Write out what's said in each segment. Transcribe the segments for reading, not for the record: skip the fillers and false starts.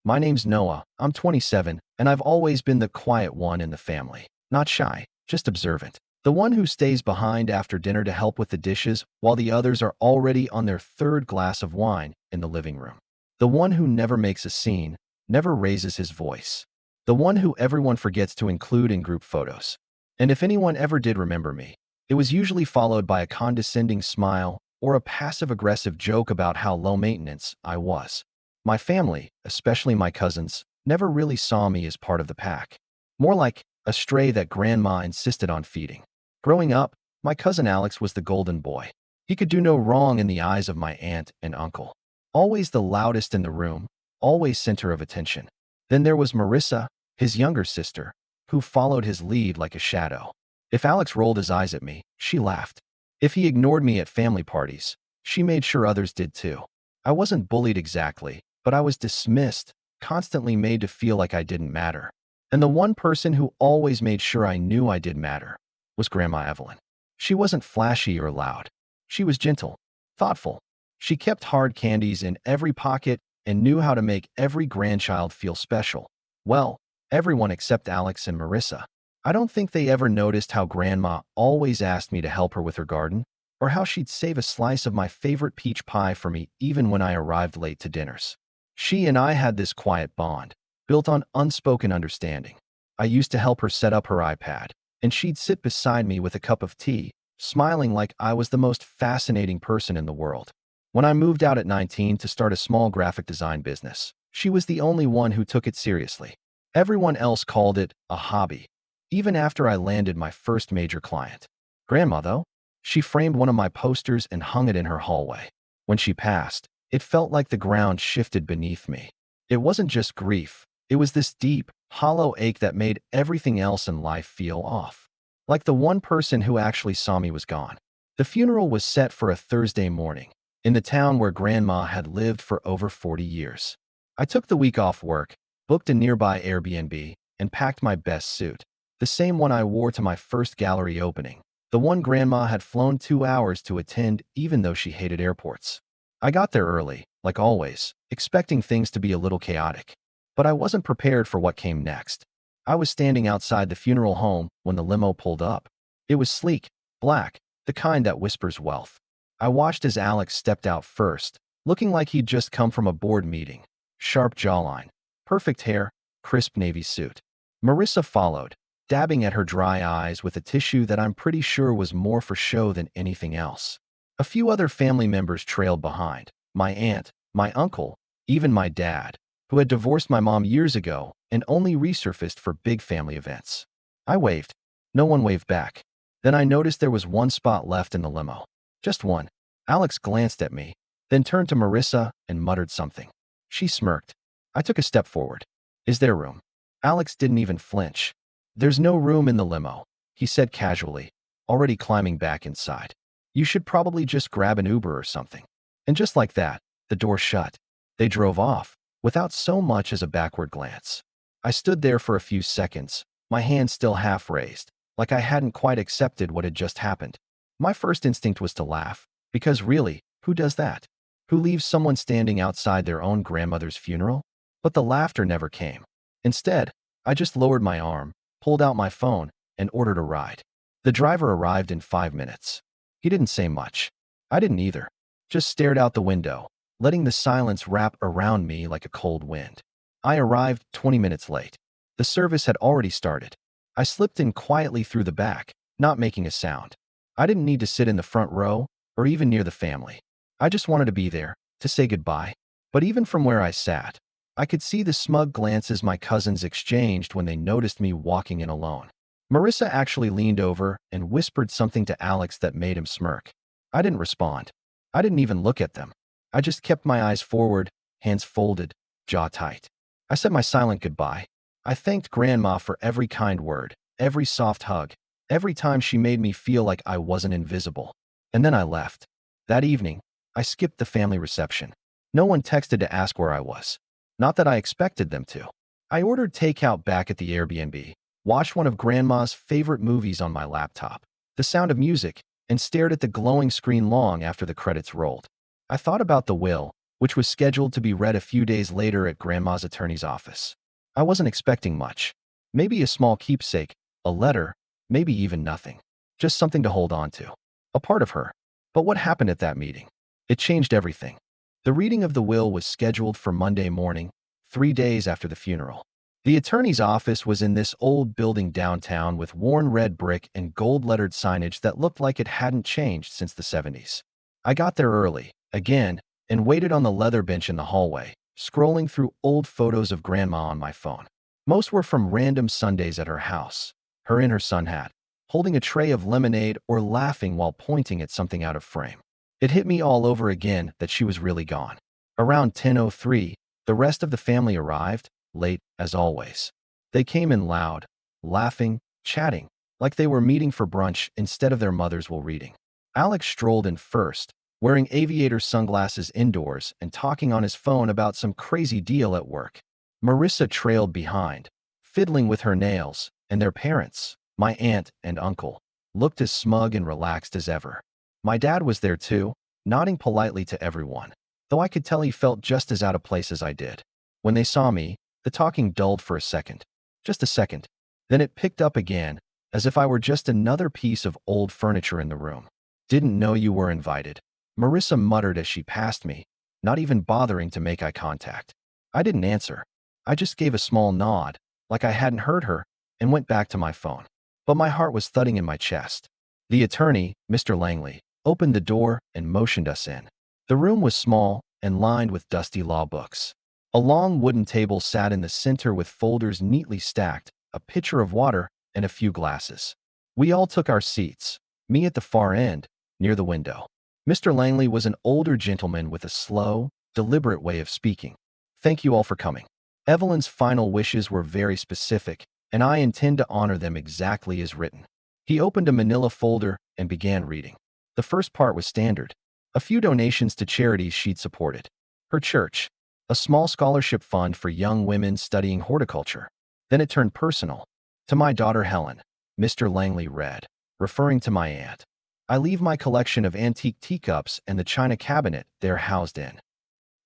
My name's Noah, I'm 27, and I've always been the quiet one in the family. Not shy, just observant. The one who stays behind after dinner to help with the dishes while the others are already on their third glass of wine in the living room. The one who never makes a scene, never raises his voice. The one who everyone forgets to include in group photos. And if anyone ever did remember me, it was usually followed by a condescending smile or a passive-aggressive joke about how low maintenance I was. My family, especially my cousins, never really saw me as part of the pack. More like a stray that grandma insisted on feeding. Growing up, my cousin Alex was the golden boy. He could do no wrong in the eyes of my aunt and uncle. Always the loudest in the room, always center of attention. Then there was Marissa, his younger sister, who followed his lead like a shadow. If Alex rolled his eyes at me, she laughed. If he ignored me at family parties, she made sure others did too. I wasn't bullied exactly, but I was dismissed, constantly made to feel like I didn't matter. And the one person who always made sure I knew I did matter was Grandma Evelyn. She wasn't flashy or loud. She was gentle, thoughtful. She kept hard candies in every pocket and knew how to make every grandchild feel special. Well, everyone except Alex and Marissa. I don't think they ever noticed how Grandma always asked me to help her with her garden, or how she'd save a slice of my favorite peach pie for me even when I arrived late to dinners. She and I had this quiet bond, built on unspoken understanding. I used to help her set up her iPad, and she'd sit beside me with a cup of tea, smiling like I was the most fascinating person in the world. When I moved out at 19 to start a small graphic design business, she was the only one who took it seriously. Everyone else called it a hobby, even after I landed my first major client. Grandma, though, she framed one of my posters and hung it in her hallway. When she passed, it felt like the ground shifted beneath me. It wasn't just grief. It was this deep, hollow ache that made everything else in life feel off. Like the one person who actually saw me was gone. The funeral was set for a Thursday morning, in the town where Grandma had lived for over 40 years. I took the week off work, booked a nearby Airbnb, and packed my best suit. The same one I wore to my first gallery opening. The one Grandma had flown 2 hours to attend even though she hated airports. I got there early, like always, expecting things to be a little chaotic. But I wasn't prepared for what came next. I was standing outside the funeral home when the limo pulled up. It was sleek, black, the kind that whispers wealth. I watched as Alex stepped out first, looking like he'd just come from a board meeting. Sharp jawline, perfect hair, crisp navy suit. Marissa followed, dabbing at her dry eyes with a tissue that I'm pretty sure was more for show than anything else. A few other family members trailed behind. My aunt, my uncle, even my dad, who had divorced my mom years ago and only resurfaced for big family events. I waved. No one waved back. Then I noticed there was one spot left in the limo. Just one. Alex glanced at me, then turned to Marissa and muttered something. She smirked. I took a step forward. Is there room? Alex didn't even flinch. There's no room in the limo, he said casually, already climbing back inside. You should probably just grab an Uber or something. And just like that, the door shut. They drove off, without so much as a backward glance. I stood there for a few seconds, my hand still half raised, like I hadn't quite accepted what had just happened. My first instinct was to laugh, because really, who does that? Who leaves someone standing outside their own grandmother's funeral? But the laughter never came. Instead, I just lowered my arm, pulled out my phone, and ordered a ride. The driver arrived in 5 minutes. He didn't say much. I didn't either. Just stared out the window, letting the silence wrap around me like a cold wind. I arrived 20 minutes late. The service had already started. I slipped in quietly through the back, not making a sound. I didn't need to sit in the front row or even near the family. I just wanted to be there, to say goodbye. But even from where I sat, I could see the smug glances my cousins exchanged when they noticed me walking in alone. Marissa actually leaned over and whispered something to Alex that made him smirk. I didn't respond. I didn't even look at them. I just kept my eyes forward, hands folded, jaw tight. I said my silent goodbye. I thanked Grandma for every kind word, every soft hug, every time she made me feel like I wasn't invisible. And then I left. That evening, I skipped the family reception. No one texted to ask where I was. Not that I expected them to. I ordered takeout back at the Airbnb, watched one of Grandma's favorite movies on my laptop, The Sound of Music, and stared at the glowing screen long after the credits rolled. I thought about the will, which was scheduled to be read a few days later at Grandma's attorney's office. I wasn't expecting much. Maybe a small keepsake, a letter, maybe even nothing. Just something to hold on to. A part of her. But what happened at that meeting? It changed everything. The reading of the will was scheduled for Monday morning, 3 days after the funeral. The attorney's office was in this old building downtown with worn red brick and gold-lettered signage that looked like it hadn't changed since the 70s. I got there early, again, and waited on the leather bench in the hallway, scrolling through old photos of Grandma on my phone. Most were from random Sundays at her house, her in her sun hat, holding a tray of lemonade or laughing while pointing at something out of frame. It hit me all over again that she was really gone. Around 10:03, the rest of the family arrived, late as always. They came in loud, laughing, chatting, like they were meeting for brunch instead of their mothers while reading. Alex strolled in first, wearing aviator sunglasses indoors and talking on his phone about some crazy deal at work. Marissa trailed behind, fiddling with her nails, and their parents, my aunt and uncle, looked as smug and relaxed as ever. My dad was there too, nodding politely to everyone, though I could tell he felt just as out of place as I did. When they saw me, the talking dulled for a second. Just a second. Then it picked up again, as if I were just another piece of old furniture in the room. "Didn't know you were invited," Marissa muttered as she passed me, not even bothering to make eye contact. I didn't answer. I just gave a small nod, like I hadn't heard her, and went back to my phone. But my heart was thudding in my chest. The attorney, Mr. Langley, opened the door and motioned us in. The room was small and lined with dusty law books. A long wooden table sat in the center with folders neatly stacked, a pitcher of water, and a few glasses. We all took our seats, me at the far end, near the window. Mr. Langley was an older gentleman with a slow, deliberate way of speaking. "Thank you all for coming. Evelyn's final wishes were very specific, and I intend to honor them exactly as written." He opened a manila folder and began reading. The first part was standard. A few donations to charities she'd supported. Her church. A small scholarship fund for young women studying horticulture. Then it turned personal. "To my daughter Helen," Mr. Langley read, referring to my aunt. "I leave my collection of antique teacups and the china cabinet they're housed in."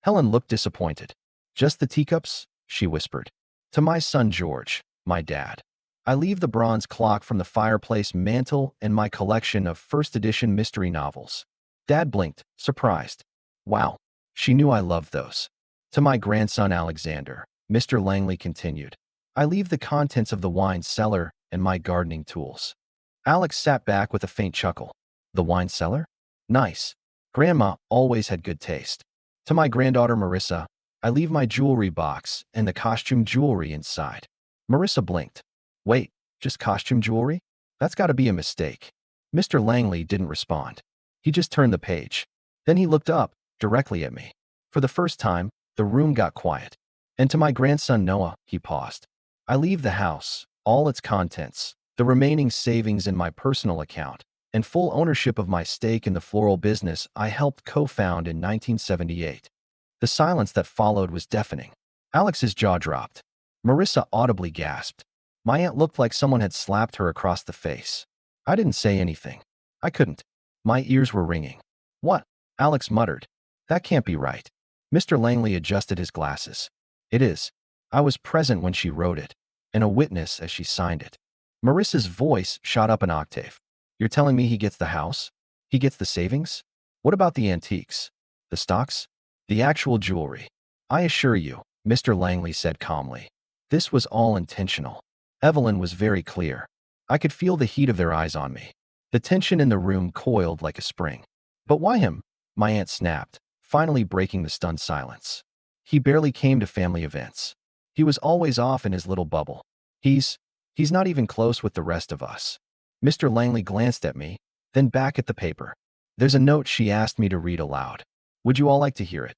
Helen looked disappointed. "Just the teacups?" she whispered. "To my son George, my dad. I leave the bronze clock from the fireplace mantel and my collection of first edition mystery novels." Dad blinked, surprised. "Wow, she knew I loved those." "To my grandson Alexander," Mr. Langley continued. "I leave the contents of the wine cellar and my gardening tools." Alex sat back with a faint chuckle. "The wine cellar? Nice. Grandma always had good taste." "To my granddaughter Marissa, I leave my jewelry box and the costume jewelry inside." Marissa blinked. "Wait, just costume jewelry? That's got to be a mistake." Mr. Langley didn't respond. He just turned the page. Then he looked up, directly at me. For the first time, the room got quiet. "And to my grandson Noah," he paused. "I leave the house, all its contents, the remaining savings in my personal account, and full ownership of my stake in the floral business I helped co-found in 1978. The silence that followed was deafening. Alex's jaw dropped. Marissa audibly gasped. My aunt looked like someone had slapped her across the face. I didn't say anything. I couldn't. My ears were ringing. "What?" Alex muttered. "That can't be right." Mr. Langley adjusted his glasses. "It is. I was present when she wrote it, and a witness as she signed it." Marissa's voice shot up an octave. "You're telling me he gets the house? He gets the savings? What about the antiques? The stocks? The actual jewelry?" "I assure you," Mr. Langley said calmly, "this was all intentional." Evelyn was very clear. I could feel the heat of their eyes on me. The tension in the room coiled like a spring. "But why him?" my aunt snapped, finally breaking the stunned silence. "He barely came to family events. He was always off in his little bubble. He's not even close with the rest of us." Mr. Langley glanced at me, then back at the paper. "There's a note she asked me to read aloud. Would you all like to hear it?"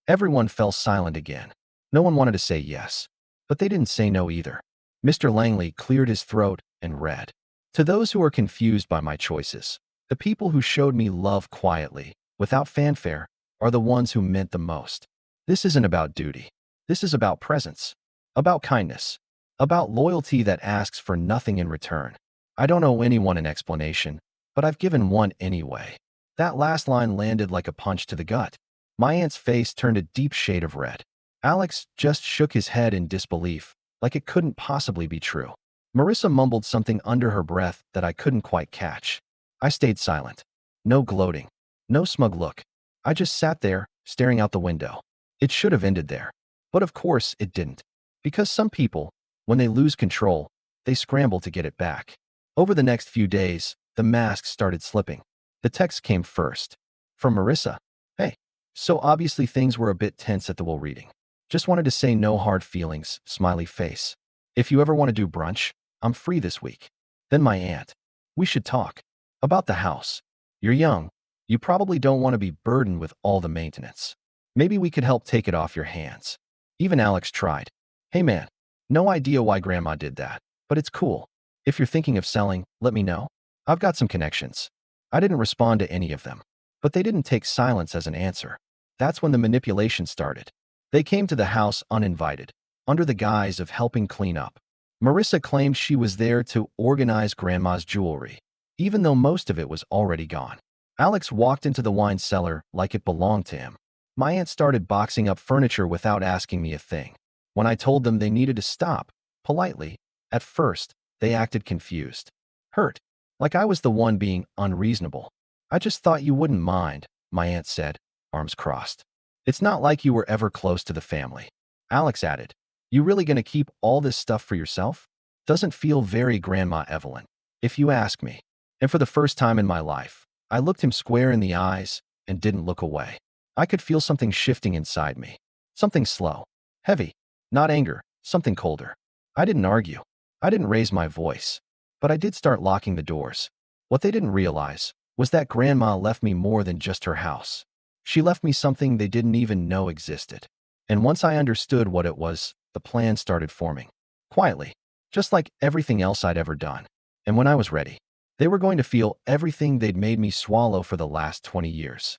Everyone fell silent again. No one wanted to say yes, but they didn't say no either. Mr. Langley cleared his throat and read. "To those who are confused by my choices, the people who showed me love quietly, without fanfare, are the ones who meant the most. This isn't about duty. This is about presence, about kindness, about loyalty that asks for nothing in return. I don't owe anyone an explanation, but I've given one anyway." That last line landed like a punch to the gut. My aunt's face turned a deep shade of red. Alex just shook his head in disbelief, like it couldn't possibly be true. Marissa mumbled something under her breath that I couldn't quite catch. I stayed silent. No gloating. No smug look. I just sat there, staring out the window. It should have ended there. But of course it didn't. Because some people, when they lose control, they scramble to get it back. Over the next few days, the masks started slipping. The text came first. From Marissa. Hey. So obviously things were a bit tense at the will reading. Just wanted to say no hard feelings, smiley face. If you ever want to do brunch, I'm free this week. Then my aunt. We should talk. About the house. You're young. You probably don't want to be burdened with all the maintenance. Maybe we could help take it off your hands. Even Alex tried. Hey man. No idea why Grandma did that, but it's cool. If you're thinking of selling, let me know. I've got some connections. I didn't respond to any of them. But they didn't take silence as an answer. That's when the manipulation started. They came to the house uninvited, under the guise of helping clean up. Marissa claimed she was there to organize Grandma's jewelry, even though most of it was already gone. Alex walked into the wine cellar like it belonged to him. My aunt started boxing up furniture without asking me a thing. When I told them they needed to stop, politely, at first, they acted confused. Hurt. Like I was the one being unreasonable. I just thought you wouldn't mind, my aunt said, arms crossed. It's not like you were ever close to the family. Alex added, you really gonna keep all this stuff for yourself? Doesn't feel very Grandma Evelyn, if you ask me. And for the first time in my life, I looked him square in the eyes and didn't look away. I could feel something shifting inside me. Something slow, heavy, not anger, something colder. I didn't argue. I didn't raise my voice. But I did start locking the doors. What they didn't realize was that Grandma left me more than just her house. She left me something they didn't even know existed. And once I understood what it was, the plan started forming. Quietly, just like everything else I'd ever done. And when I was ready, they were going to feel everything they'd made me swallow for the last 20 years.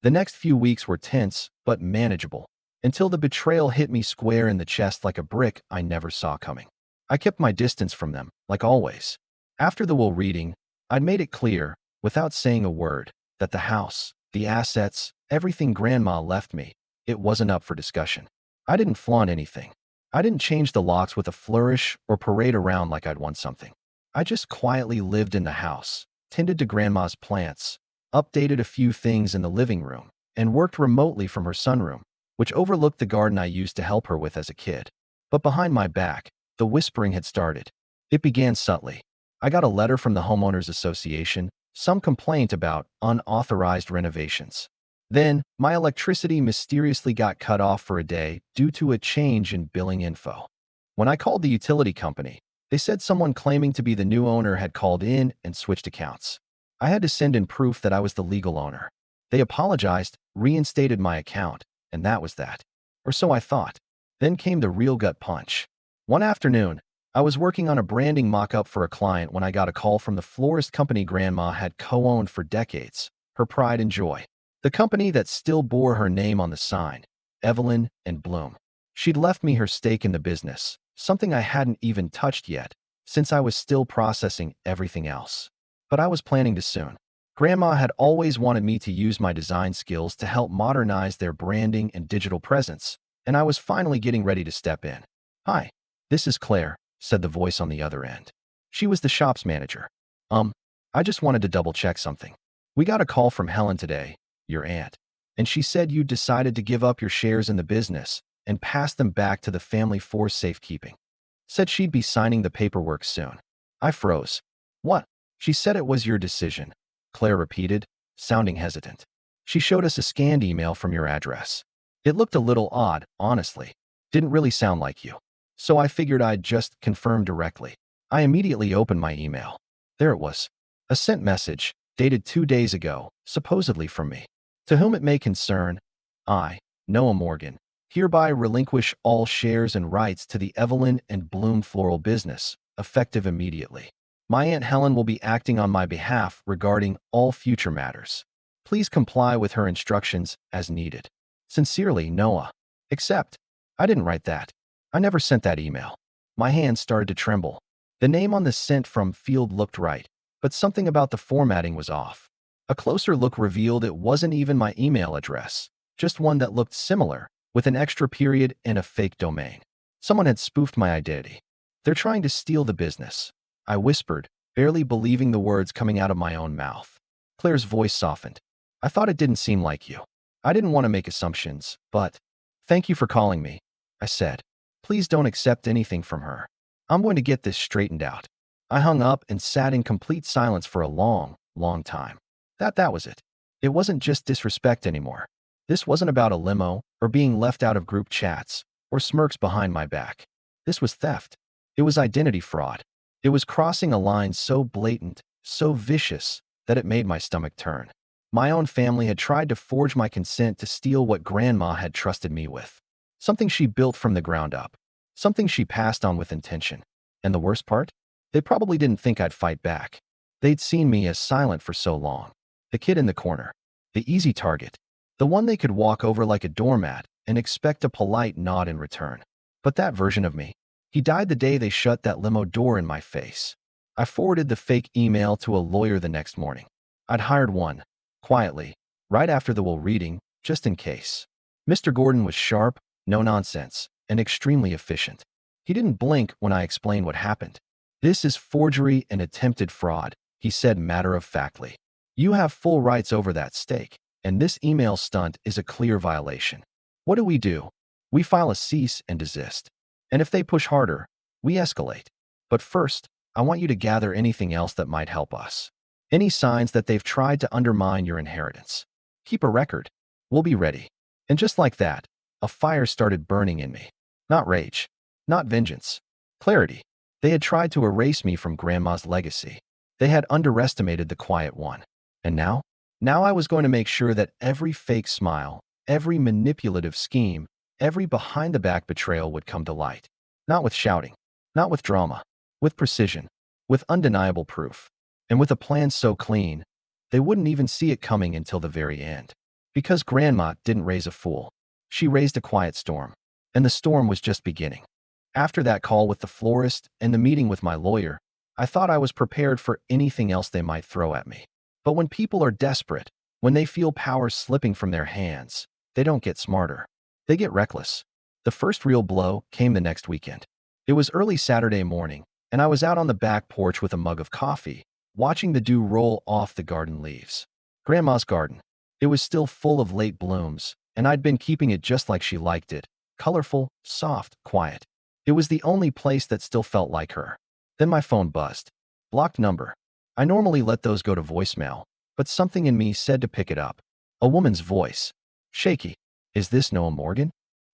The next few weeks were tense, but manageable, until the betrayal hit me square in the chest like a brick I never saw coming. I kept my distance from them, like always. After the will reading, I'd made it clear, without saying a word, that the house, the assets, everything Grandma left me, it wasn't up for discussion. I didn't flaunt anything. I didn't change the locks with a flourish or parade around like I'd won something. I just quietly lived in the house, tended to Grandma's plants, updated a few things in the living room, and worked remotely from her sunroom, which overlooked the garden I used to help her with as a kid. But behind my back, the whispering had started. It began subtly. I got a letter from the Homeowners Association, some complaint about unauthorized renovations. Then, my electricity mysteriously got cut off for a day due to a change in billing info. When I called the utility company, they said someone claiming to be the new owner had called in and switched accounts. I had to send in proof that I was the legal owner. They apologized, reinstated my account, and that was that. Or so I thought. Then came the real gut punch. One afternoon, I was working on a branding mock-up for a client when I got a call from the florist company Grandma had co-owned for decades, her pride and joy. The company that still bore her name on the sign, Evelyn and Bloom. She'd left me her stake in the business, something I hadn't even touched yet, since I was still processing everything else. But I was planning to soon. Grandma had always wanted me to use my design skills to help modernize their branding and digital presence, and I was finally getting ready to step in. Hi, this is Claire, said the voice on the other end. She was the shop's manager. I just wanted to double-check something. We got a call from Helen today, your aunt, and she said you decided to give up your shares in the business and pass them back to the family for safekeeping. Said she'd be signing the paperwork soon. I froze. What? She said it was your decision, Claire repeated, sounding hesitant. She showed us a scanned email from your address. It looked a little odd, honestly. Didn't really sound like you. So I figured I'd just confirm directly. I immediately opened my email. There it was. A sent message, dated 2 days ago, supposedly from me. To whom it may concern, I, Noah Morgan, hereby relinquish all shares and rights to the Evelyn and Bloom floral business, effective immediately. My Aunt Helen will be acting on my behalf regarding all future matters. Please comply with her instructions as needed. Sincerely, Noah. Except, I didn't write that. I never sent that email. My hands started to tremble. The name on the sent from field looked right, but something about the formatting was off. A closer look revealed it wasn't even my email address. just one that looked similar, with an extra period and a fake domain. Someone had spoofed my identity. They're trying to steal the business, I whispered, barely believing the words coming out of my own mouth. Claire's voice softened. I thought it didn't seem like you. I didn't want to make assumptions, but thank you for calling me, I said. Please don't accept anything from her. I'm going to get this straightened out. I hung up and sat in complete silence for a long, long time. That was it. It wasn't just disrespect anymore. This wasn't about a limo or being left out of group chats or smirks behind my back. This was theft. It was identity fraud. It was crossing a line so blatant, so vicious, that it made my stomach turn. My own family had tried to forge my consent to steal what Grandma had trusted me with. Something she built from the ground up. Something she passed on with intention. And the worst part? They probably didn't think I'd fight back. They'd seen me as silent for so long. The kid in the corner. The easy target. The one they could walk over like a doormat and expect a polite nod in return. But that version of me, he died the day they shut that limo door in my face. I forwarded the fake email to a lawyer the next morning. I'd hired one, quietly, right after the will reading, just in case. Mr. Gordon was sharp, no nonsense, and extremely efficient. He didn't blink when I explained what happened. This is forgery and attempted fraud, he said matter-of-factly. You have full rights over that stake, and this email stunt is a clear violation. What do? We file a cease and desist. And if they push harder, we escalate. But first, I want you to gather anything else that might help us. Any signs that they've tried to undermine your inheritance. Keep a record. We'll be ready. And just like that, a fire started burning in me. Not rage. Not vengeance. Clarity. They had tried to erase me from Grandma's legacy. They had underestimated the quiet one. And now? Now I was going to make sure that every fake smile, every manipulative scheme, every behind-the-back betrayal would come to light. Not with shouting. Not with drama. With precision. With undeniable proof. And with a plan so clean, they wouldn't even see it coming until the very end. Because Grandma didn't raise a fool. She raised a quiet storm. And the storm was just beginning. After that call with the florist and the meeting with my lawyer, I thought I was prepared for anything else they might throw at me. But when people are desperate, when they feel power slipping from their hands, they don't get smarter. They get reckless. The first real blow came the next weekend. It was early Saturday morning, and I was out on the back porch with a mug of coffee, watching the dew roll off the garden leaves. Grandma's garden. It was still full of late blooms, and I'd been keeping it just like she liked it. Colorful, soft, quiet. It was the only place that still felt like her. Then my phone buzzed. Blocked number. I normally let those go to voicemail, but something in me said to pick it up. A woman's voice. Shaky. Is this Noah Morgan?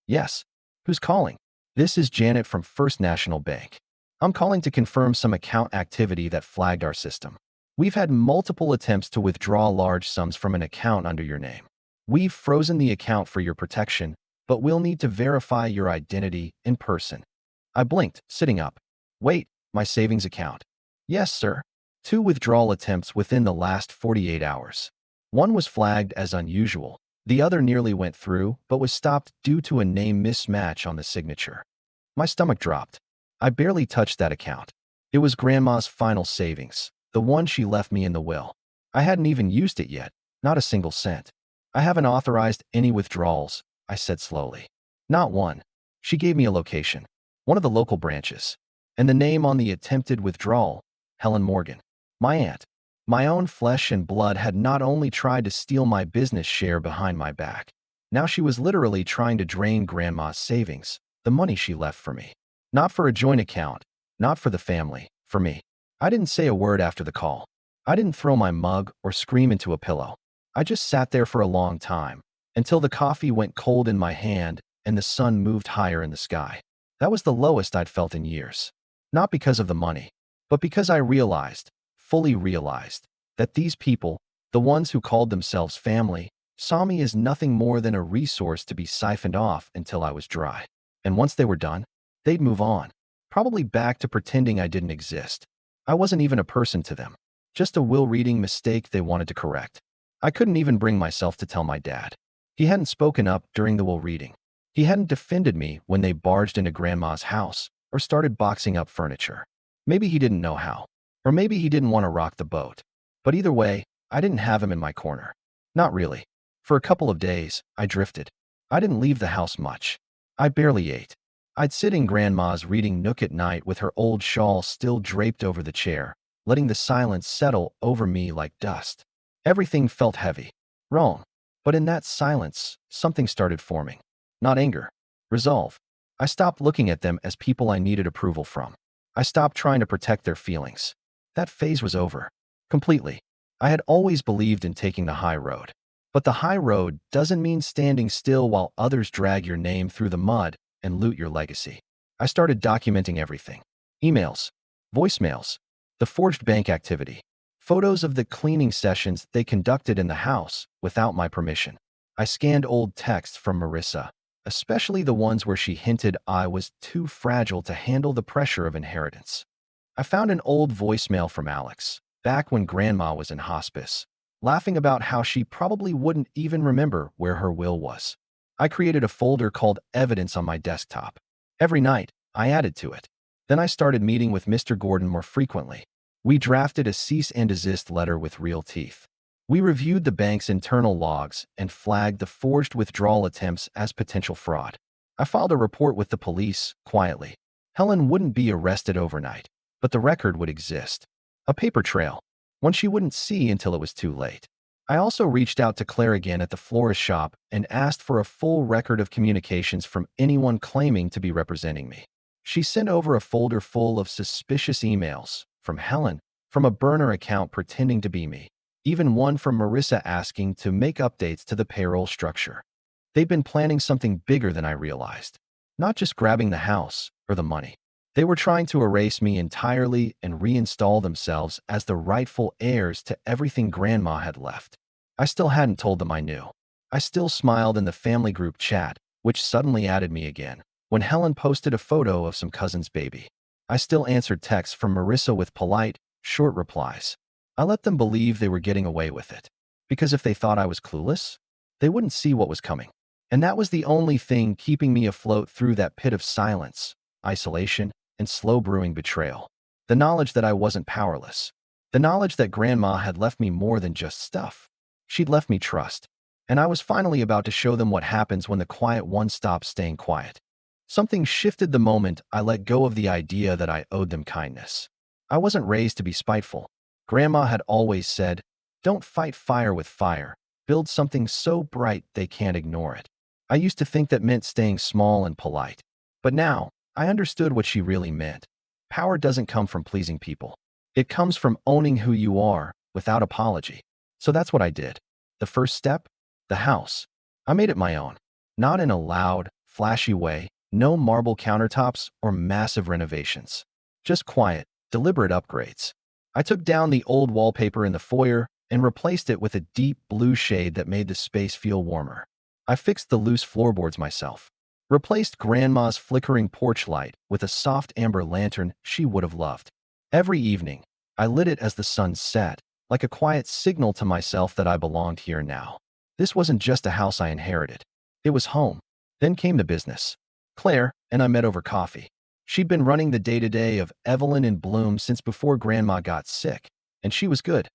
Yes. Who's calling? This is Janet from First National Bank. I'm calling to confirm some account activity that flagged our system. We've had multiple attempts to withdraw large sums from an account under your name. We've frozen the account for your protection, but we'll need to verify your identity in person. I blinked, sitting up. Wait, my savings account. Yes, sir. 2 withdrawal attempts within the last 48 hours. One was flagged as unusual. The other nearly went through, but was stopped due to a name mismatch on the signature. My stomach dropped. I barely touched that account. It was Grandma's final savings, the one she left me in the will. I hadn't even used it yet, not a single cent. I haven't authorized any withdrawals, I said slowly. Not one. She gave me a location, one of the local branches, and the name on the attempted withdrawal, Helen Morgan. My aunt. My own flesh and blood had not only tried to steal my business share behind my back. Now she was literally trying to drain Grandma's savings, the money she left for me. Not for a joint account, not for the family, for me. I didn't say a word after the call. I didn't throw my mug or scream into a pillow. I just sat there for a long time, until the coffee went cold in my hand and the sun moved higher in the sky. That was the lowest I'd felt in years. Not because of the money, but because I realized, fully realized, that these people, the ones who called themselves family, saw me as nothing more than a resource to be siphoned off until I was dry. And once they were done, they'd move on, probably back to pretending I didn't exist. I wasn't even a person to them, just a will-reading mistake they wanted to correct. I couldn't even bring myself to tell my dad. He hadn't spoken up during the will reading. He hadn't defended me when they barged into Grandma's house or started boxing up furniture. Maybe he didn't know how. Or maybe he didn't want to rock the boat. But either way, I didn't have him in my corner. Not really. For a couple of days, I drifted. I didn't leave the house much. I barely ate. I'd sit in Grandma's reading nook at night with her old shawl still draped over the chair, letting the silence settle over me like dust. Everything felt heavy. Wrong. But in that silence, something started forming. Not anger. Resolve. I stopped looking at them as people I needed approval from. I stopped trying to protect their feelings. That phase was over. Completely. I had always believed in taking the high road. But the high road doesn't mean standing still while others drag your name through the mud and loot your legacy. I started documenting everything. Emails, voicemails, the forged bank activity, photos of the cleaning sessions they conducted in the house without my permission. I scanned old texts from Marissa, especially the ones where she hinted I was too fragile to handle the pressure of inheritance. I found an old voicemail from Alex, back when Grandma was in hospice, laughing about how she probably wouldn't even remember where her will was. I created a folder called Evidence on my desktop. Every night, I added to it. Then I started meeting with Mr. Gordon more frequently. We drafted a cease and desist letter with real teeth. We reviewed the bank's internal logs and flagged the forged withdrawal attempts as potential fraud. I filed a report with the police, quietly. Helen wouldn't be arrested overnight, but the record would exist. A paper trail, one she wouldn't see until it was too late. I also reached out to Claire again at the florist shop and asked for a full record of communications from anyone claiming to be representing me. She sent over a folder full of suspicious emails from Helen, from a burner account pretending to be me, even one from Marissa asking to make updates to the payroll structure. They'd been planning something bigger than I realized, not just grabbing the house or the money. They were trying to erase me entirely and reinstall themselves as the rightful heirs to everything Grandma had left. I still hadn't told them I knew. I still smiled in the family group chat, which suddenly added me again, when Helen posted a photo of some cousin's baby. I still answered texts from Marissa with polite, short replies. I let them believe they were getting away with it, because if they thought I was clueless, they wouldn't see what was coming. And that was the only thing keeping me afloat through that pit of silence, isolation, and slow brewing betrayal. The knowledge that I wasn't powerless. The knowledge that Grandma had left me more than just stuff. She'd left me trust. And I was finally about to show them what happens when the quiet one stops staying quiet. Something shifted the moment I let go of the idea that I owed them kindness. I wasn't raised to be spiteful. Grandma had always said, "Don't fight fire with fire. Build something so bright they can't ignore it." I used to think that meant staying small and polite. But now, I understood what she really meant. Power doesn't come from pleasing people. It comes from owning who you are without apology. So that's what I did. The first step? The house. I made it my own. Not in a loud, flashy way, no marble countertops or massive renovations. Just quiet, deliberate upgrades. I took down the old wallpaper in the foyer and replaced it with a deep blue shade that made the space feel warmer. I fixed the loose floorboards myself. Replaced Grandma's flickering porch light with a soft amber lantern she would have loved. Every evening, I lit it as the sun set, like a quiet signal to myself that I belonged here now. This wasn't just a house I inherited. It was home. Then came the business. Claire and I met over coffee. She'd been running the day-to-day of Evelyn and Bloom since before Grandma got sick, and she was good.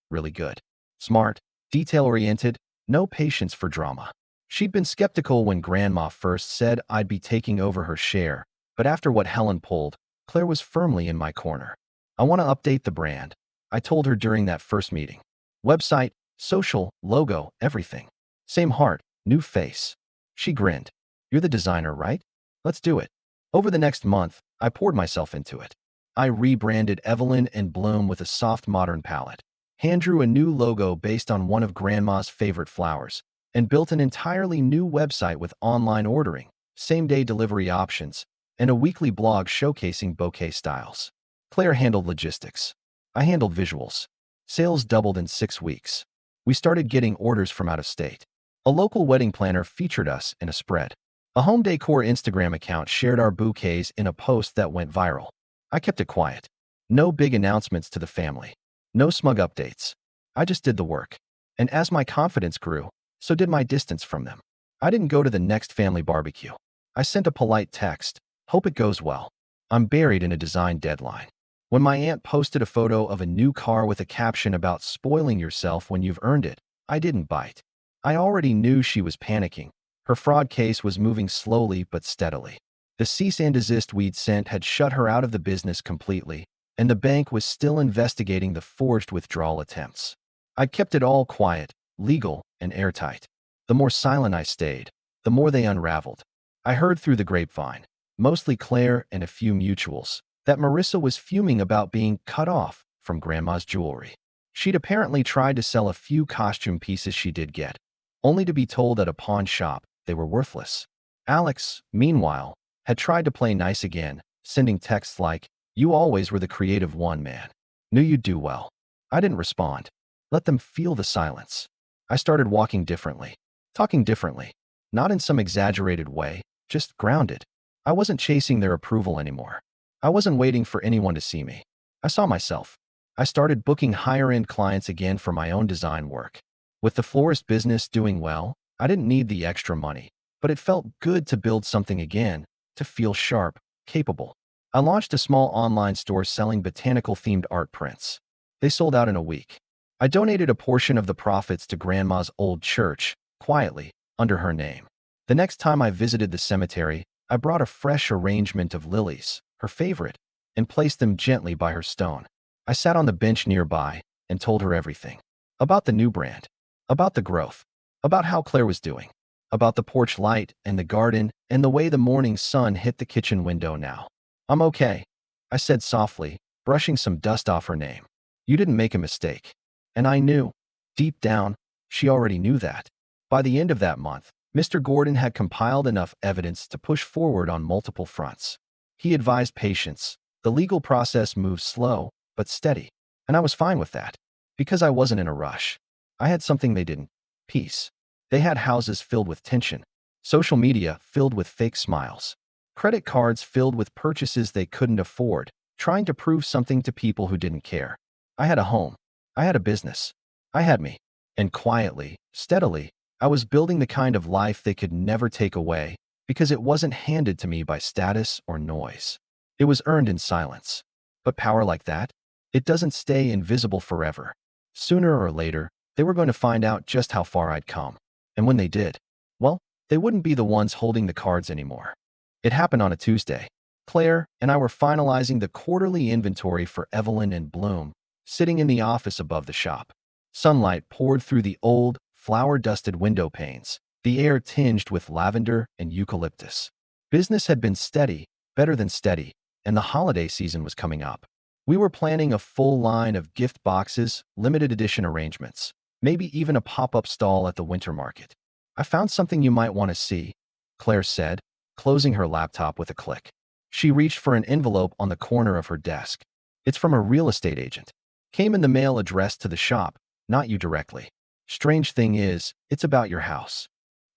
Really good. Smart, detail-oriented, no patience for drama. She'd been skeptical when Grandma first said I'd be taking over her share, but after what Helen pulled, Claire was firmly in my corner. "I want to update the brand," I told her during that first meeting. "Website, social, logo, everything. Same heart, new face." She grinned. "You're the designer, right? Let's do it." Over the next month, I poured myself into it. I rebranded Evelyn and Bloom with a soft modern palette, hand-drew a new logo based on one of Grandma's favorite flowers, and built an entirely new website with online ordering, same-day delivery options, and a weekly blog showcasing bouquet styles. Claire handled logistics. I handled visuals. Sales doubled in 6 weeks. We started getting orders from out of state. A local wedding planner featured us in a spread. A home decor Instagram account shared our bouquets in a post that went viral. I kept it quiet. No big announcements to the family. No smug updates. I just did the work. And as my confidence grew, so did my distance from them. I didn't go to the next family barbecue. I sent a polite text, "Hope it goes well. I'm buried in a design deadline." When my aunt posted a photo of a new car with a caption about spoiling yourself when you've earned it, I didn't bite. I already knew she was panicking. Her fraud case was moving slowly but steadily. The cease and desist we'd sent had shut her out of the business completely, and the bank was still investigating the forged withdrawal attempts. I kept it all quiet, legal, and airtight. The more silent I stayed, the more they unraveled. I heard through the grapevine, mostly Claire and a few mutuals, that Marissa was fuming about being cut off from Grandma's jewelry. She'd apparently tried to sell a few costume pieces she did get, only to be told at a pawn shop they were worthless. Alex, meanwhile, had tried to play nice again, sending texts like, "You always were the creative one, man. Knew you'd do well." I didn't respond. Let them feel the silence. I started walking differently, talking differently, not in some exaggerated way, just grounded. I wasn't chasing their approval anymore. I wasn't waiting for anyone to see me. I saw myself. I started booking higher-end clients again for my own design work. With the florist business doing well, I didn't need the extra money, but it felt good to build something again, to feel sharp, capable. I launched a small online store selling botanical-themed art prints. They sold out in a week. I donated a portion of the profits to Grandma's old church, quietly, under her name. The next time I visited the cemetery, I brought a fresh arrangement of lilies, her favorite, and placed them gently by her stone. I sat on the bench nearby and told her everything. About the new brand, about the growth, about how Claire was doing, about the porch light and the garden and the way the morning sun hit the kitchen window now. "I'm okay," I said softly, brushing some dust off her name. "You didn't make a mistake." And I knew. Deep down, she already knew that. By the end of that month, Mr. Gordon had compiled enough evidence to push forward on multiple fronts. He advised patience. The legal process moved slow, but steady. And I was fine with that, because I wasn't in a rush. I had something they didn't. Peace. They had houses filled with tension, social media filled with fake smiles, credit cards filled with purchases they couldn't afford, trying to prove something to people who didn't care. I had a home. I had a business. I had me. And quietly, steadily, I was building the kind of life they could never take away, because it wasn't handed to me by status or noise. It was earned in silence. But power like that, it doesn't stay invisible forever. Sooner or later, they were going to find out just how far I'd come. And when they did, well, they wouldn't be the ones holding the cards anymore. It happened on a Tuesday. Claire and I were finalizing the quarterly inventory for Evelyn and Bloom, sitting in the office above the shop. Sunlight poured through the old, flower-dusted window panes, the air tinged with lavender and eucalyptus. Business had been steady, better than steady, and the holiday season was coming up. We were planning a full line of gift boxes, limited edition arrangements, maybe even a pop-up stall at the winter market. "I found something you might want to see," Claire said, closing her laptop with a click. She reached for an envelope on the corner of her desk. "It's from a real estate agent. Came in the mail addressed to the shop, not you directly. Strange thing is, it's about your house."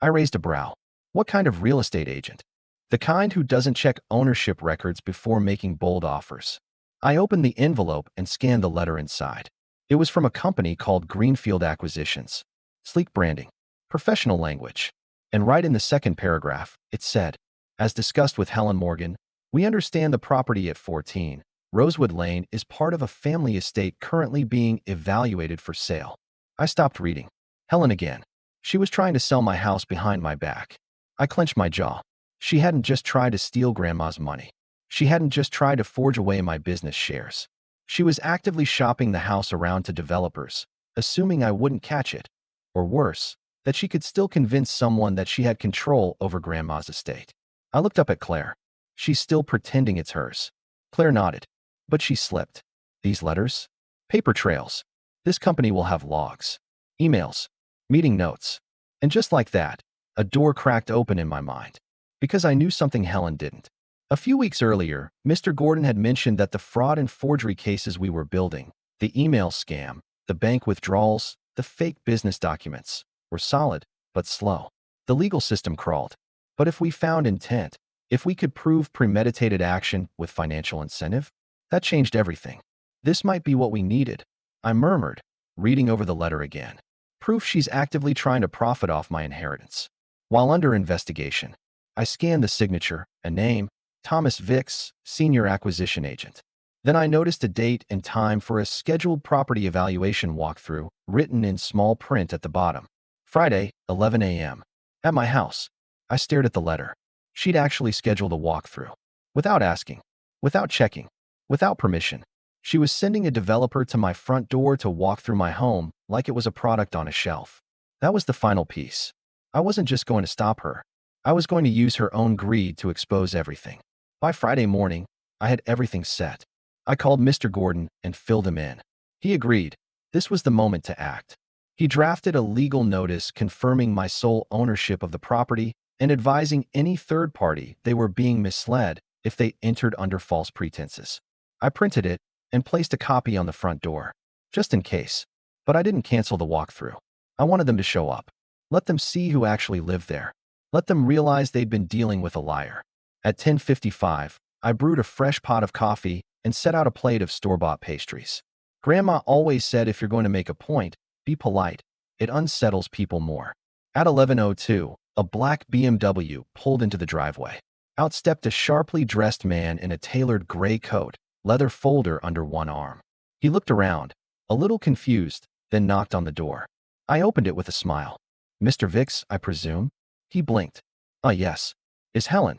I raised a brow. What kind of real estate agent? The kind who doesn't check ownership records before making bold offers. I opened the envelope and scanned the letter inside. It was from a company called Greenfield Acquisitions. Sleek branding, professional language. And right in the second paragraph, it said, "As discussed with Helen Morgan, we understand the property at 14 Rosewood Lane is part of a family estate currently being evaluated for sale." I stopped reading. Helen again. She was trying to sell my house behind my back. I clenched my jaw. She hadn't just tried to steal Grandma's money. She hadn't just tried to forge away my business shares. She was actively shopping the house around to developers, assuming I wouldn't catch it. Or worse, that she could still convince someone that she had control over Grandma's estate. I looked up at Claire. She's still pretending it's hers. Claire nodded. But she slipped. These letters? Paper trails. This company will have logs, emails, meeting notes. And just like that, a door cracked open in my mind. Because I knew something Helen didn't. A few weeks earlier, Mr. Gordon had mentioned that the fraud and forgery cases we were building, the email scam, the bank withdrawals, the fake business documents, were solid, but slow. The legal system crawled. But if we found intent, if we could prove premeditated action with financial incentive, that changed everything. "This might be what we needed," I murmured, reading over the letter again. "Proof she's actively trying to profit off my inheritance." While under investigation, I scanned the signature, a name, Thomas Vicks, Senior Acquisition Agent. Then I noticed a date and time for a scheduled property evaluation walkthrough, written in small print at the bottom. Friday, 11 a.m. At my house. I stared at the letter. She'd actually scheduled a walkthrough. Without asking. Without checking. Without permission. She was sending a developer to my front door to walk through my home like it was a product on a shelf. That was the final piece. I wasn't just going to stop her. I was going to use her own greed to expose everything. By Friday morning, I had everything set. I called Mr. Gordon and filled him in. He agreed. This was the moment to act. He drafted a legal notice confirming my sole ownership of the property and advising any third party they were being misled if they entered under false pretenses. I printed it and placed a copy on the front door, just in case. But I didn't cancel the walkthrough. I wanted them to show up. Let them see who actually lived there. Let them realize they'd been dealing with a liar. At 10:55, I brewed a fresh pot of coffee and set out a plate of store-bought pastries. Grandma always said if you're going to make a point, be polite. It unsettles people more. At 11:02, a black BMW pulled into the driveway. Out stepped a sharply dressed man in a tailored gray coat, leather folder under one arm. He looked around, a little confused, then knocked on the door. I opened it with a smile. Mr. Vicks, I presume? He blinked. Yes. Is Helen?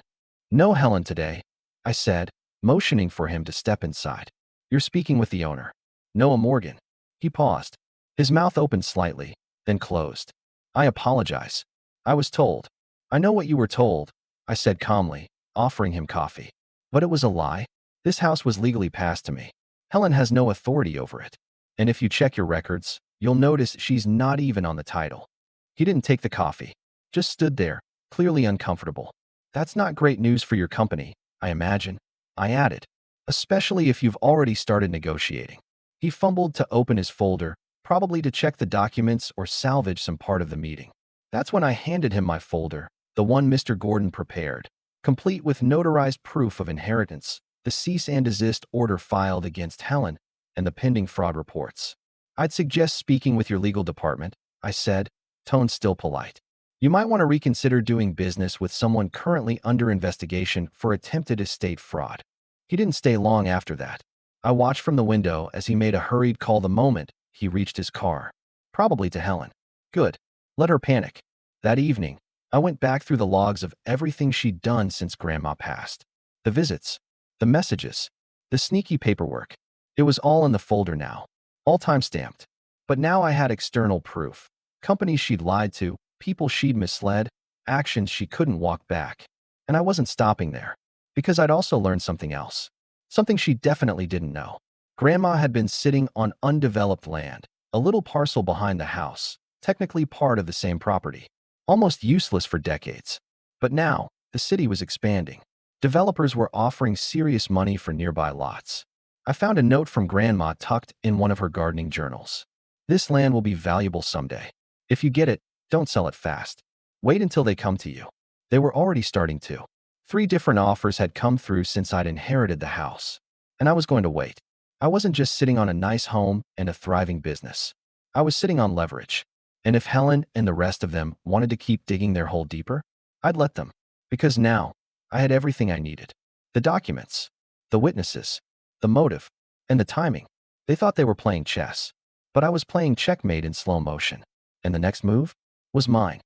No Helen today, I said, motioning for him to step inside. You're speaking with the owner. Noah Morgan. He paused. His mouth opened slightly, then closed. I apologize. I was told. I know what you were told, I said calmly, offering him coffee. But it was a lie. This house was legally passed to me. Helen has no authority over it. And if you check your records, you'll notice she's not even on the title. He didn't take the coffee. Just stood there, clearly uncomfortable. That's not great news for your company, I imagine. I added. Especially if you've already started negotiating. He fumbled to open his folder, probably to check the documents or salvage some part of the meeting. That's when I handed him my folder, the one Mr. Gordon prepared, complete with notarized proof of inheritance, the cease and desist order filed against Helen, and the pending fraud reports. I'd suggest speaking with your legal department, I said, tone still polite. You might want to reconsider doing business with someone currently under investigation for attempted estate fraud. He didn't stay long after that. I watched from the window as he made a hurried call the moment he reached his car. Probably to Helen. Good. Let her panic. That evening, I went back through the logs of everything she'd done since Grandma passed. The visits, the messages, the sneaky paperwork. It was all in the folder now. All time-stamped. But now I had external proof. Companies she'd lied to, people she'd misled, actions she couldn't walk back. And I wasn't stopping there. Because I'd also learned something else. Something she definitely didn't know. Grandma had been sitting on undeveloped land, a little parcel behind the house, technically part of the same property. Almost useless for decades. But now, the city was expanding. Developers were offering serious money for nearby lots. I found a note from Grandma tucked in one of her gardening journals. This land will be valuable someday. If you get it, don't sell it fast. Wait until they come to you. They were already starting to. 3 different offers had come through since I'd inherited the house. And I was going to wait. I wasn't just sitting on a nice home and a thriving business. I was sitting on leverage. And if Helen and the rest of them wanted to keep digging their hole deeper, I'd let them. Because now, I had everything I needed. The documents, the witnesses, the motive, and the timing. They thought they were playing chess. But I was playing checkmate in slow motion. And the next move was mine.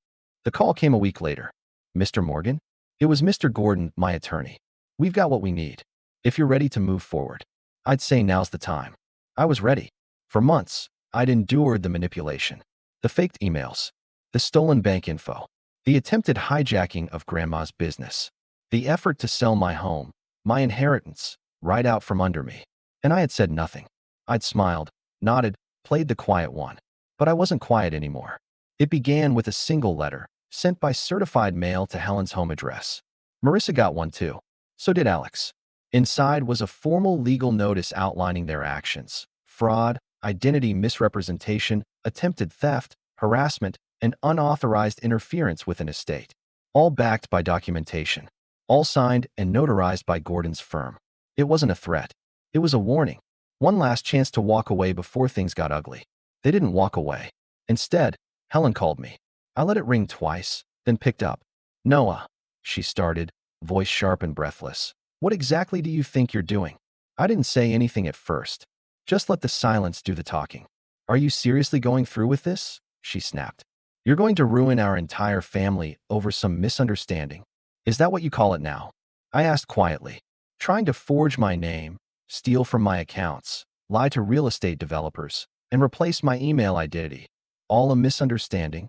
The call came a week later. Mr. Morgan? It was Mr. Gordon, my attorney. We've got what we need. If you're ready to move forward, I'd say now's the time. I was ready. For months, I'd endured the manipulation, the faked emails, the stolen bank info, the attempted hijacking of Grandma's business, the effort to sell my home, my inheritance, right out from under me. And I had said nothing. I'd smiled, nodded, played the quiet one. But I wasn't quiet anymore. It began with a single letter, sent by certified mail to Helen's home address. Marissa got one too. So did Alex. Inside was a formal legal notice outlining their actions: fraud, identity misrepresentation, attempted theft, harassment, and unauthorized interference with an estate. All backed by documentation. All signed and notarized by Gordon's firm. It wasn't a threat. It was a warning. One last chance to walk away before things got ugly. They didn't walk away. Instead, Helen called me. I let it ring twice, then picked up. Noah, she started, voice sharp and breathless. What exactly do you think you're doing? I didn't say anything at first. Just let the silence do the talking. Are you seriously going through with this? She snapped. You're going to ruin our entire family over some misunderstanding. Is that what you call it now? I asked quietly. Trying to forge my name, steal from my accounts, lie to real estate developers, and replace my email identity. All a misunderstanding?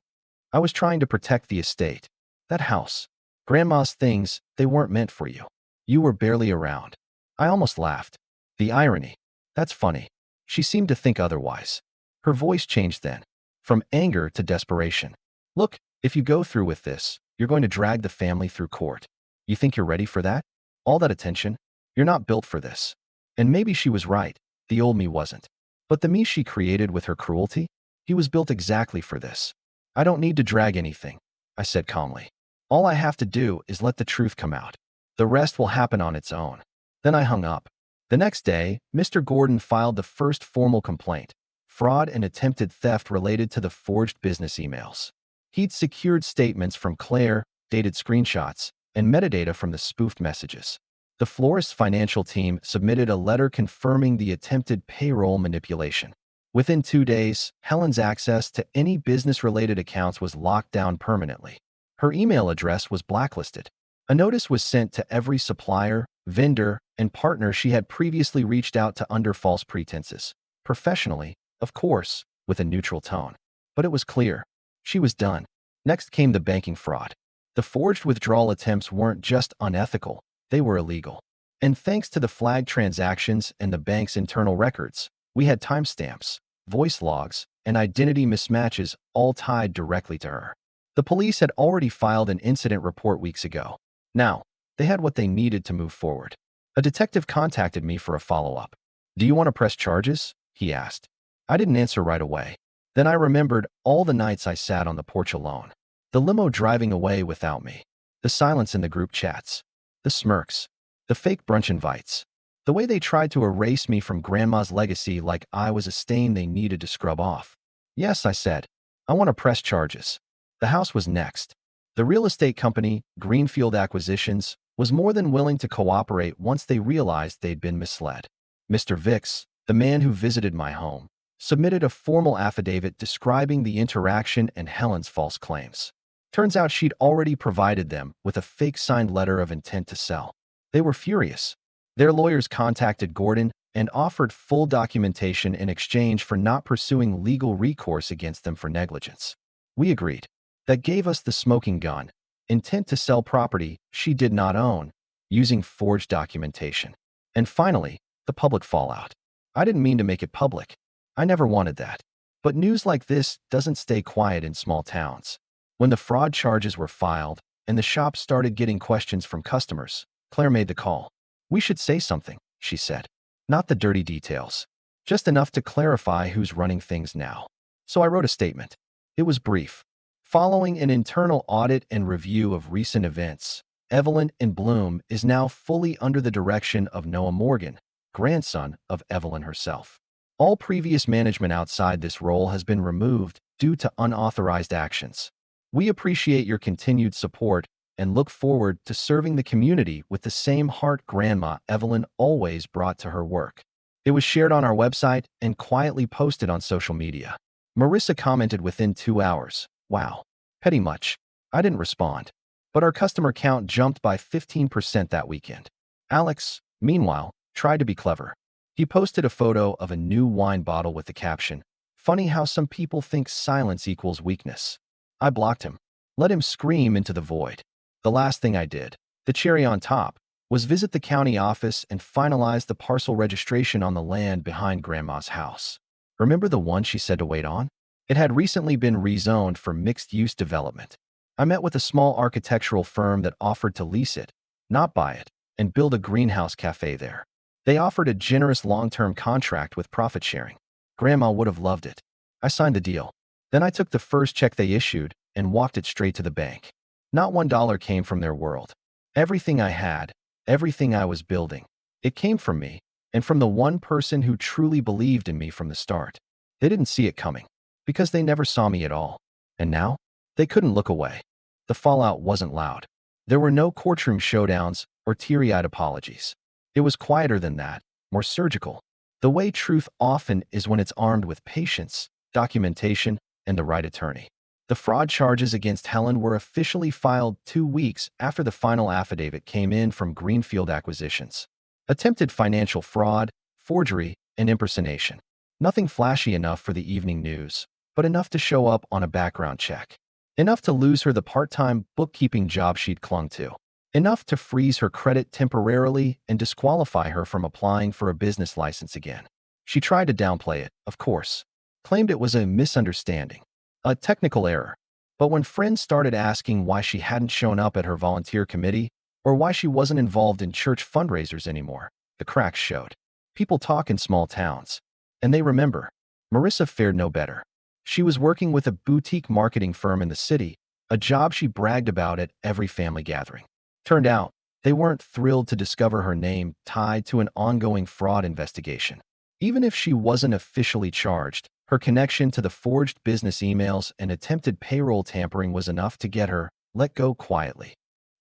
I was trying to protect the estate. That house. Grandma's things, they weren't meant for you. You were barely around. I almost laughed. The irony. That's funny. She seemed to think otherwise. Her voice changed then, from anger to desperation. Look, if you go through with this, you're going to drag the family through court. You think you're ready for that? All that attention? You're not built for this. And maybe she was right. The old me wasn't. But the me she created with her cruelty? He was built exactly for this. I don't need to drag anything, I said calmly. All I have to do is let the truth come out. The rest will happen on its own. Then I hung up. The next day, Mr. Gordon filed the first formal complaint, fraud and attempted theft related to the forged business emails. He'd secured statements from Claire, dated screenshots, and metadata from the spoofed messages. The florist's financial team submitted a letter confirming the attempted payroll manipulation. Within 2 days, Helen's access to any business-related accounts was locked down permanently. Her email address was blacklisted. A notice was sent to every supplier, vendor, and partner she had previously reached out to under false pretenses. Professionally, of course, with a neutral tone. But it was clear. She was done. Next came the banking fraud. The forged withdrawal attempts weren't just unethical, they were illegal. And thanks to the flagged transactions and the bank's internal records, we had timestamps, voice logs, and identity mismatches all tied directly to her. The police had already filed an incident report weeks ago. Now, they had what they needed to move forward. A detective contacted me for a follow-up. "Do you want to press charges?" he asked. I didn't answer right away. Then I remembered all the nights I sat on the porch alone. The limo driving away without me. The silence in the group chats. The smirks. The fake brunch invites. The way they tried to erase me from Grandma's legacy like I was a stain they needed to scrub off. "Yes," I said. "I want to press charges." The house was next. The real estate company, Greenfield Acquisitions, was more than willing to cooperate once they realized they'd been misled. Mr. Vicks, the man who visited my home, submitted a formal affidavit describing the interaction and Helen's false claims. Turns out she'd already provided them with a fake signed letter of intent to sell. They were furious. Their lawyers contacted Gordon and offered full documentation in exchange for not pursuing legal recourse against them for negligence. We agreed. That gave us the smoking gun, intent to sell property she did not own, using forged documentation. And finally, the public fallout. I didn't mean to make it public. I never wanted that. But news like this doesn't stay quiet in small towns. When the fraud charges were filed and the shop started getting questions from customers, Claire made the call. "We should say something," she said. "Not the dirty details. Just enough to clarify who's running things now." So I wrote a statement. It was brief. Following an internal audit and review of recent events, Evelyn and Bloom is now fully under the direction of Noah Morgan, grandson of Evelyn herself. All previous management outside this role has been removed due to unauthorized actions. We appreciate your continued support and look forward to serving the community with the same heart Grandma Evelyn always brought to her work. It was shared on our website and quietly posted on social media. Marissa commented within 2 hours. "Wow. Petty much." I didn't respond. But our customer count jumped by 15% that weekend. Alex, meanwhile, tried to be clever. He posted a photo of a new wine bottle with the caption, "Funny how some people think silence equals weakness." I blocked him. Let him scream into the void. The last thing I did, the cherry on top, was visit the county office and finalize the parcel registration on the land behind Grandma's house. Remember the one she said to wait on? It had recently been rezoned for mixed-use development. I met with a small architectural firm that offered to lease it, not buy it, and build a greenhouse cafe there. They offered a generous long-term contract with profit sharing. Grandma would have loved it. I signed the deal. Then I took the first check they issued and walked it straight to the bank. Not $1 came from their world. Everything I had, everything I was building, it came from me, and from the one person who truly believed in me from the start. They didn't see it coming, because they never saw me at all. And now, they couldn't look away. The fallout wasn't loud. There were no courtroom showdowns or teary-eyed apologies. It was quieter than that, more surgical. The way truth often is when it's armed with patience, documentation, and the right attorney. The fraud charges against Helen were officially filed 2 weeks after the final affidavit came in from Greenfield Acquisitions. Attempted financial fraud, forgery, and impersonation. Nothing flashy enough for the evening news, but enough to show up on a background check. Enough to lose her the part-time bookkeeping job she'd clung to. Enough to freeze her credit temporarily and disqualify her from applying for a business license again. She tried to downplay it, of course. Claimed it was a misunderstanding, a technical error. But when friends started asking why she hadn't shown up at her volunteer committee or why she wasn't involved in church fundraisers anymore, the cracks showed. People talk in small towns, and they remember. Marissa fared no better. She was working with a boutique marketing firm in the city, a job she bragged about at every family gathering. Turned out, they weren't thrilled to discover her name tied to an ongoing fraud investigation. Even if she wasn't officially charged, her connection to the forged business emails and attempted payroll tampering was enough to get her let go quietly.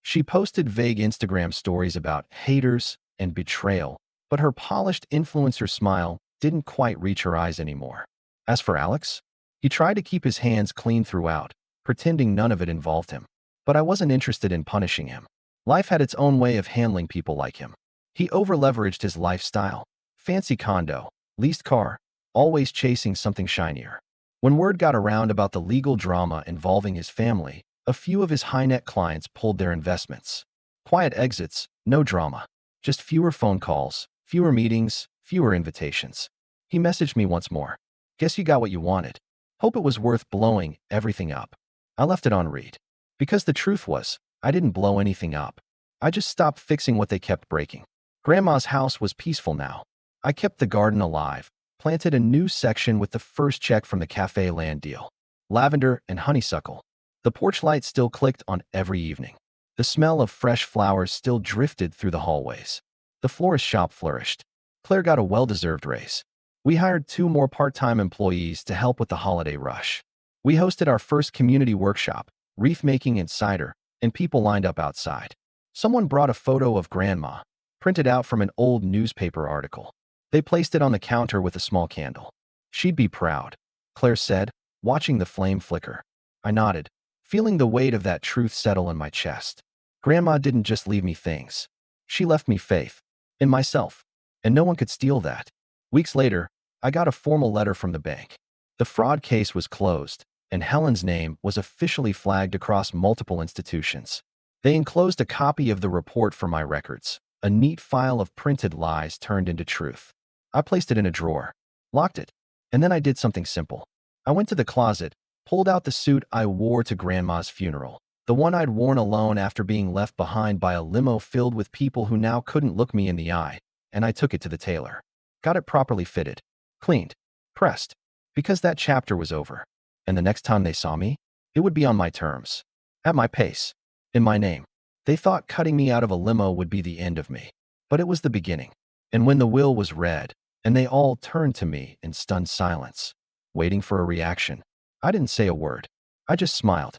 She posted vague Instagram stories about haters and betrayal, but her polished influencer smile didn't quite reach her eyes anymore. As for Alex, he tried to keep his hands clean throughout, pretending none of it involved him. But I wasn't interested in punishing him. Life had its own way of handling people like him. He over-leveraged his lifestyle. Fancy condo, leased car, always chasing something shinier. When word got around about the legal drama involving his family, a few of his high-net clients pulled their investments. Quiet exits, no drama. Just fewer phone calls, fewer meetings, fewer invitations. He messaged me once more. Guess you got what you wanted. Hope it was worth blowing everything up. I left it on read. Because the truth was, I didn't blow anything up. I just stopped fixing what they kept breaking. Grandma's house was peaceful now. I kept the garden alive, planted a new section with the first check from the cafe land deal. Lavender and honeysuckle. The porch light still clicked on every evening. The smell of fresh flowers still drifted through the hallways. The florist shop flourished. Claire got a well-deserved raise. We hired 2 more part-time employees to help with the holiday rush. We hosted our first community workshop, wreath making and cider, and people lined up outside. Someone brought a photo of Grandma, printed out from an old newspaper article. They placed it on the counter with a small candle. She'd be proud, Claire said, watching the flame flicker. I nodded, feeling the weight of that truth settle in my chest. Grandma didn't just leave me things. She left me faith in myself, and no one could steal that. Weeks later, I got a formal letter from the bank. The fraud case was closed, and Helen's name was officially flagged across multiple institutions. They enclosed a copy of the report for my records, a neat file of printed lies turned into truth. I placed it in a drawer, locked it, and then I did something simple. I went to the closet, pulled out the suit I wore to Grandma's funeral, the one I'd worn alone after being left behind by a limo filled with people who now couldn't look me in the eye, and I took it to the tailor. Got it properly fitted, cleaned, pressed, because that chapter was over. And the next time they saw me, it would be on my terms, at my pace, in my name. They thought cutting me out of a limo would be the end of me, but it was the beginning. And when the will was read, and they all turned to me in stunned silence, waiting for a reaction, I didn't say a word. I just smiled.